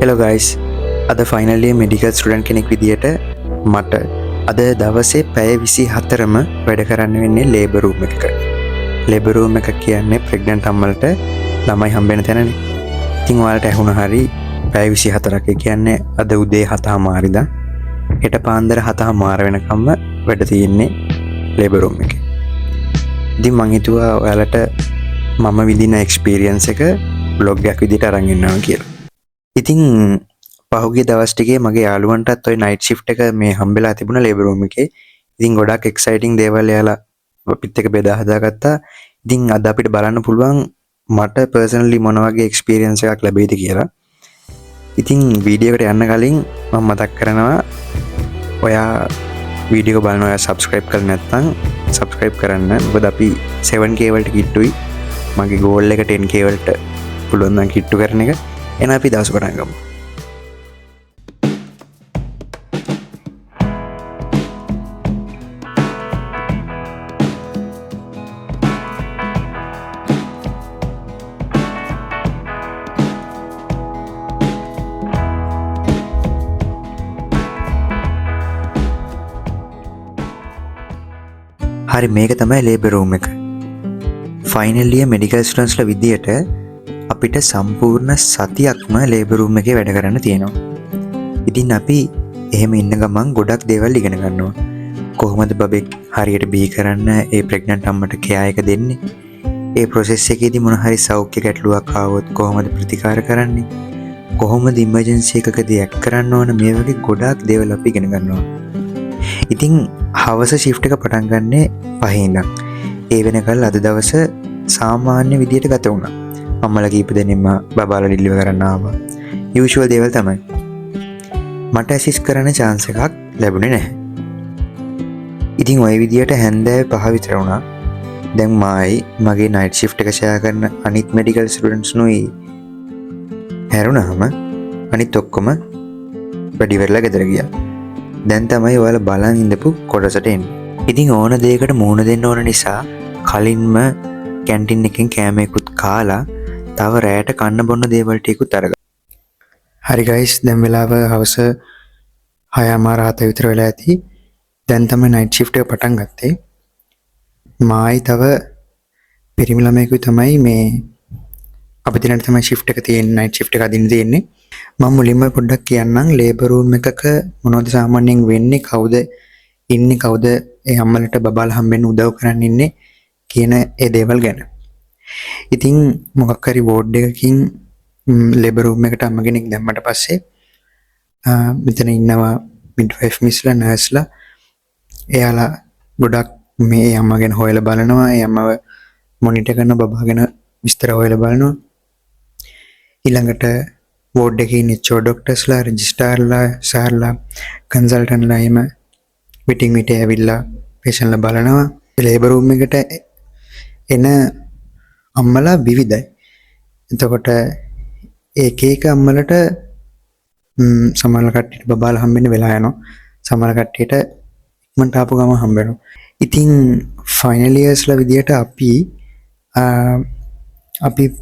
Hello guys. අද finally medical student කෙනෙක් විදියට මට අද දවසේ පැය 24ම වැඩ කරන්න වෙන්නේ labor room එකක. labor room එක කියන්නේ pregnant අම්මලට ළමයි හම්බෙන තැනනේ. ඉතින් ඔයාලට ඇහුණා හරි පැය 24ක් කියන්නේ අද උදේ 7:00 ඉඳන් හෙට පාන්දර 7:00 වෙනකම්ම වැඩ තියෙන්නේ labor room එකේ. ඉතින් මං හිතුවා ඔයාලට මම විඳින experience එක vlog එකක් විදියට අරන් එන්නවා කියලා. ඉතින් පහුගිය දවස් ටිකේ මගේ යාළුවන්ටත් ওই night shift එක මේ හම්බෙලා තිබුණා labor room එකේ. ඉතින් ගොඩක් exciting දේවල් එයාලා අපිත් එක්ක බෙදා හදාගත්තා. ඉතින් අද අපිට බලන්න පුළුවන් මට personally මොන වගේ experience එකක් ලැබෙයිද කියලා. ඉතින් වීඩියෝ එකට යන්න කලින් මම මතක් කරනවා ඔයා වීඩියෝ බලන ඔයා subscribe කරලා නැත්නම් subscribe කරන්න. මොකද අපි 7k වලට කිට්ටුයි. මගේ goal එක 10k වලට පුළුවන් නම් කිට්ටු කරන එක. එන අපි දවස් පටන් ගමු. හරි මේක තමයි labor room එක. final year medical students ලා විදියට අපිට සම්පූර්ණ සතියක්ම labor room එකේ වැඩ කරන්න තියෙනවා. ඉතින් අපි එහෙම ඉන්න ගමන් ගොඩක් දේවල් ඉගෙන ගන්නවා. කොහොමද බබෙක් හරියට බිහි කරන්න ඒ pregnant අම්මට care එක දෙන්නේ? ඒ process එකේදී මොන හරි සෞඛ්‍ය ගැටලුවක් ආවොත් කොහොමද ප්‍රතිකාර කරන්නේ? කොහොමද emergency එකකදී act කරන්න ඕන? මේ වගේ ගොඩක් දේවල් අපි ඉගෙන ගන්නවා. ඉතින් හවස shift එක පටන් ගන්නේ 5 ඉඳන්. ඒ වෙනකල් අද දවස සාමාන්‍ය විදියට ගත වුණා. අම්මලා කීප දෙනෙක්ම බබාලා ඩිලිවර් කරන්න ආවා. යූෂුවල් දේවල් තමයි. මට ඇසිස්ට් කරන්න chance එකක් ලැබුණේ නැහැ. ඉතින් ওই විදියට හැන්දෑවේ 5 විතර වුණා. දැන් මගේ night shift එක share කරන අනිත් medical students නුයි හැරුණාම අනිත් ඔක්කොම වැඩි වෙලා ගෙදර ගියා. දැන් තමයි ඔයාලා බලන් ඉඳපු කොටසට එන්නේ. ඉතින් ඕන දෙයකට මුහුණ දෙන්න ඕන නිසා කලින්ම කැන්ටින් එකෙන් කෑම එකකුත් කාලා තව රැයට කන්න බොන්න දේවල් ටිකකුත් අරගත්තා. හරි guys දැන් වෙලාව හවස 6:07 විතර වෙලා ඇති. දැන් තමයි night shift එක පටන් ගත්තේ. මායි තව පිරිමි ළමයෙකුයි තමයි මේ අපි දිනට තමයි shift එක තියෙන්නේ. night shift එක අදින්න තියෙන්නේ. මම මුලින්ම පොඩ්ඩක් කියන්නම් labor room එකක මොනවද සාමාන්‍යයෙන් වෙන්නේ, කවුද ඉන්නේ, කවුද ඒ අම්මලට බබාලා හම්බෙන්න උදව් කරන්න ඉන්නේ කියන ඒ දේවල් ගැන. ඉතින් මොකක් හරි වෝඩ් එකකින් labor room එකට අම්ම කෙනෙක් දැම්මට පස්සේ මෙතන ඉන්නවා midwife මිස්ලා, නර්ස්ලා. එයාලා ගොඩක් මේ අම්මා ගැන හොයලා බලනවා. ඒ අම්මව මොනිටර් කරන බබා ගැන විස්තර හොයලා බලනවා. ඊළඟට වෝඩ් එකේ ඉන්න ඩොක්ටර්ස්ලා, රෙජිස්ට්‍රාර්ලා, සර්ලා, කන්සල්ටන්ට්ලා එම මීටින් මිට ඇවිල්ලා පේෂන්ට්ලා බලනවා. labor room එකට එන අම්මලා විවිධයි. එතකොට එක අම්මලට සමහර කට්ටියට බබාලා හම්බෙන්න වෙලා යනවා. සමහර කට්ටියට ඉක්මනට ආපු ගම හම්බෙනවා. ඉතින් ෆයිනල් ඉයර්ස්ලා විදියට අපි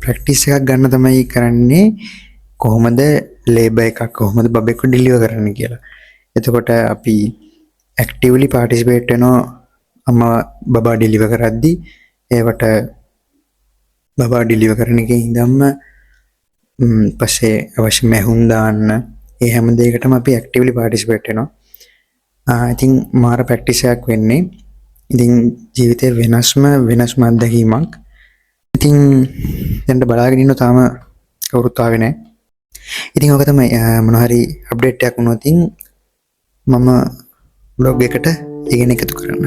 ප්‍රැක්ටිස් එකක් ගන්න තමයි කරන්නේ. කොහොමද ලේබර් එකක් කොහොමද බබෙක්ව ඩිලිවර් කරන්න කියලා. එතකොට අපි ඇක්ටිව්ලි පාටිසිපේට් වෙනවා අම්මා බබා ඩිලිවර් කරද්දී. ඒවට බබා ඩිලිවර් කරන එකේ ඉඳන්ම පස්සේ අවශ්‍ය මැහුම් දාන්න ඒ හැම දෙයකටම අපි ඇක්ටිව්ලි පාටිසිපේට් වෙනවා. ඉතින් මාර ප්‍රැක්ටිස් එකක් වෙන්නේ. ඉතින් ජීවිතේ වෙනස්ම අත්දැකීමක්. ඉතින් දැන් බලාගෙන ඉන්න තාම කවුරුත් ආවේ නැහැ. ඉතින් ඔක තමයි මොන හරි අප්ඩේට් එකක් වුණොත් මම vlog එකට ඉගෙන එකතු කරන්න.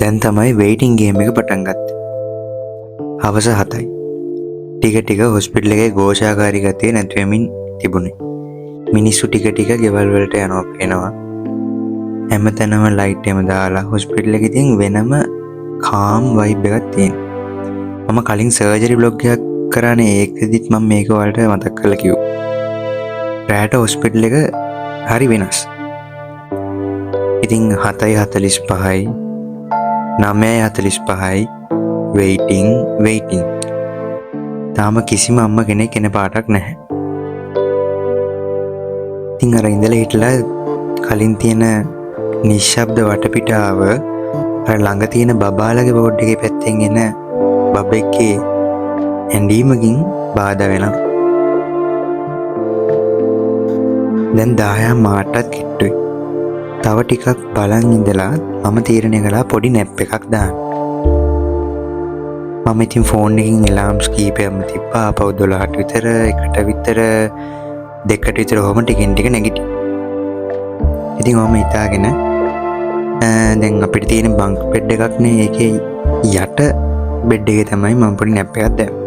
දැන් තමයි waiting game එක පටන් ගත්තේ. හවස 7යි. ටික හොස්පිටල් එකේ ഘോഷාකාරී ගතිය නැති වෙමින් තිබුණේ. මිනිස්සු ටික ගෙවල් වලට යනවා පේනවා. හැමතැනම ලයිට් එකම දාලා හොස්පිටල් එකේ තියෙන වෙනම calm vibe එකක් තියෙනවා. මම කලින් සර්ජරි vlog එකක් කරානේ. ඒකෙදිත් මම මේක වලට මතක් කරලා කිව්වා. රැට හොස්පිටල් එක හරි වෙනස්. ඉතින් 7:45යි 9:45යි waiting. තාම කිසිම අම්ම කෙනෙක් එන පාටක් නැහැ. ඉතින් අර ඉඳලා හිටලා කලින් තියෙන නිශ්ශබ්ද වටපිටාව අර ළඟ තියෙන බබාලගේ බෝඩ් එකේ පැත්තෙන් එන බබෙක්ගේ ඇඬීමකින් බාධා වෙනවා. දැන් 10 මාටත් කිට්ටුයි. තව ටිකක් බලන් ඉඳලා මම තීරණය කළා පොඩි නැප් එකක් දාන්න. මම ඉතින් ෆෝන් එකකින් එලාම්ස් කීපයක්ම තිබ්බා. ආපහු 12ට විතර, 1ට විතර, 2ට විතර ඔහොම ටිකෙන් ටික නැගිටියා. ඉතින් මම හිතාගෙන දැන් අපිට තියෙන බංක් බෙඩ් එකක් නේ, ඒකේ යට බෙඩ් එකේ තමයි මම පොඩි නැප් එකක් දැම්මේ.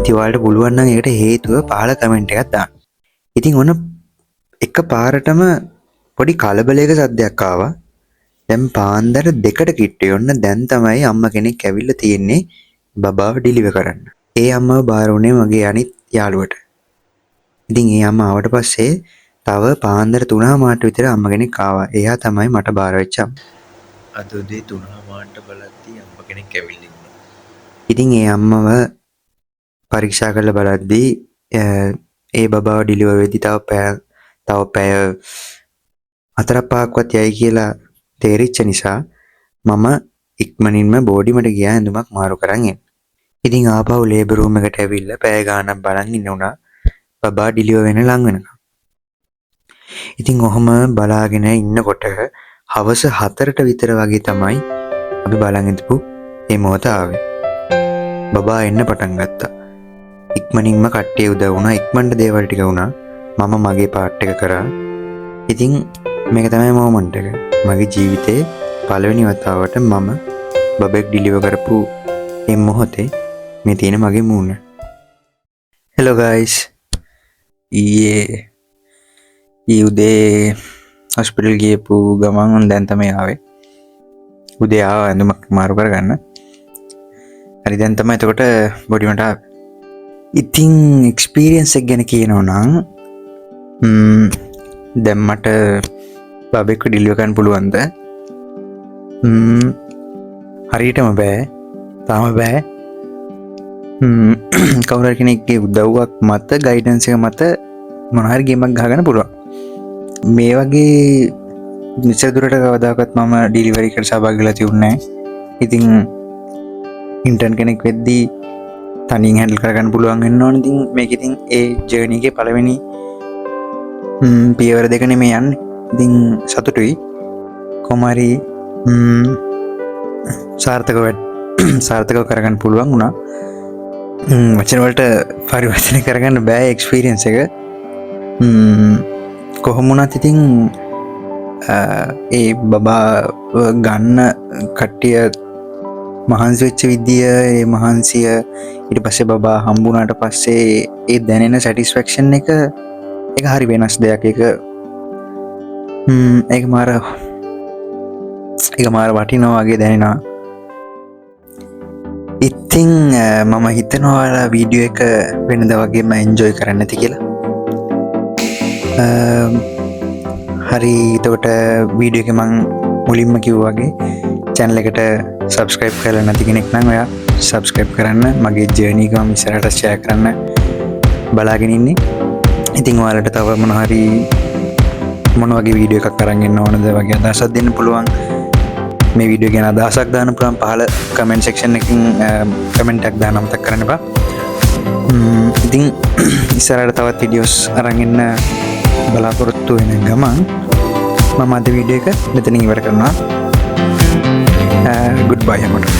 ඉතින් ඔයාලට පුළුවන් නම් ඒකට හේතුව පහල කමෙන්ට් එකක් දාන්න. ඉතින් ඔන්න එක පාරටම පොඩි කලබලයක සද්දයක් ආවා. දැන් පාන්දර 2ට කිට්ටුයි. ඔන්න දැන් තමයි අම්මා කෙනෙක් ඇවිල්ලා තියෙන්නේ බබාව ඩිලිවර් කරන්න. ඒ අම්මව බාර වුණේ මගේ අනිත් යාළුවට. ඉතින් ඒ අම්මා ආවට පස්සේ තව පාන්දර 3 මාට විතර අම්මා කෙනෙක් ආවා. එයා තමයි මට බාර වෙච්ච අම්මා. අද උදේ 3 මාට බලද්දී අම්මා කෙනෙක් ඇවිල්ලා ඉන්නවා. ඉතින් ඒ අම්මව පරීක්ෂා කරලා බලද්දී ඒ බබාව ඩිලිවර් වෙද්දී තව පැය 4-5ක්වත් යයි කියලා තේරිච්ච නිසා මම ඉක්මනින්ම බෝඩිමට ගියා ඇඳුමක් මාරු කරන් එන්න. ඉතින් ආපහු ලේබර් රූම් එකට ඇවිල්ලා පැය ගාණක් බලන් ඉන්න උනා බබා ඩිලිවර් වෙන ලඟ වෙනකම්. ඉතින් ඔහොම බලාගෙන ඉන්නකොට හවස 4ට විතර වගේ තමයි අපි බලන් ඉඳපු මේ මොහොත ආවේ. බබා එන්න පටන් ගත්තා. ඉක්මනින්ම කට්ටිය උදව් වුණා. ඉක්මනට දේවල් ටික වුණා. මම මගේ පාර්ට් එක කරා. ඉතින් මේක තමයි මොමන්ට් එක. මගේ ජීවිතේ පළවෙනි වතාවට මම බබෙක් ඩිලිවර් කරපු මේ මොහොතේ මේ තියෙන මගේ මූණ. Hello guys. ඊයේ උදේ හොස්පිටල් ගියපු ගමන් දැන් තමයි ආවේ. උදේ ආව ඇඳුමක් මාරු කරගන්න. හරි දැන් තමයි එතකොට බොඩිමට ආවේ. ඉතින් එක්ස්පීරියන්ස් එක ගැන කියනවා නම් දැන් මට බබෙක්ව ඩිලිවර් කරන්න පුළුවන්ද? හරියටම බෑ. තාම බෑ. කවුරු හරි කෙනෙක්ගේ උදව්වක් මත, ගයිඩන්ස් එක මත මොන හරි ගේමක් ගහගන්න පුළුවන්. මේ වගේ නිතර දුරට කවදාකවත් මම ඩිලිවරි එකට සහභාගී වෙලා තියුන්නේ නැහැ. ඉතින් ඉන්ටර්න් කෙනෙක් වෙද්දී තනියෙන් හැන්ඩල් කරගන්න පුළුවන් වෙන්න ඕනේ. ඉතින් මේක ඉතින් ඒ ජර්නි එකේ පළවෙනි පියවර දෙකනේ මේ යන්නේ. ඉතින් සතුටුයි. කොමාරි සාර්ථකව කරගන්න පුළුවන් වුණා. වචන වලට පරිවර්තනය කරගන්න බෑ එක්ස්පීරියන්ස් එක. කොහොම වුණත් ඉතින් ඒ බබා ගන්න කට්ටිය මහන්සි වෙච්ච විදිය, ඒ මහන්සිය, ඊට පස්සේ බබා හම්බුණාට පස්සේ ඒ දැනෙන සැටිස්ෆැක්ෂන් එක හරි වෙනස් දෙයක්. ඒක මාර වටිනවා වගේ දැනෙනවා. ඉතින් මම හිතනවා ඔයාලා වීඩියෝ එක වෙනද වගේම එන්ජොයි කරන්න ඇති කියලා. හරි එතකොට වීඩියෝ එක මං මුලින්ම කිව්වා වගේ channel එකට subscribe කරලා නැති කෙනෙක් නම් ඔයා subscribe කරන්න. මගේ journey එක මම ඉස්සරහට share කරන්න බලාගෙන ඉන්නේ. ඉතින් ඔයාලට තව මොන වගේ වීඩියෝ එකක් අරන් එන්න ඕනද වගේ අදහසක් දෙන්න පුළුවන්. මේ වීඩියෝ ගැන අදහසක් දාන්න පුළුවන් පහල කමෙන්ට් සෙක්ෂන් එකකින් කමෙන්ට් එකක් දාන්න අමතක කරන්න එපා. ඉතින් ඉස්සරහට තවත් වීඩියෝස් අරන් එන්න බලාපොරොත්තු වෙන ගමන් මම අද වීඩියෝ එක මෙතනින් ඉවර කරනවා. Goodbye හැමෝටම.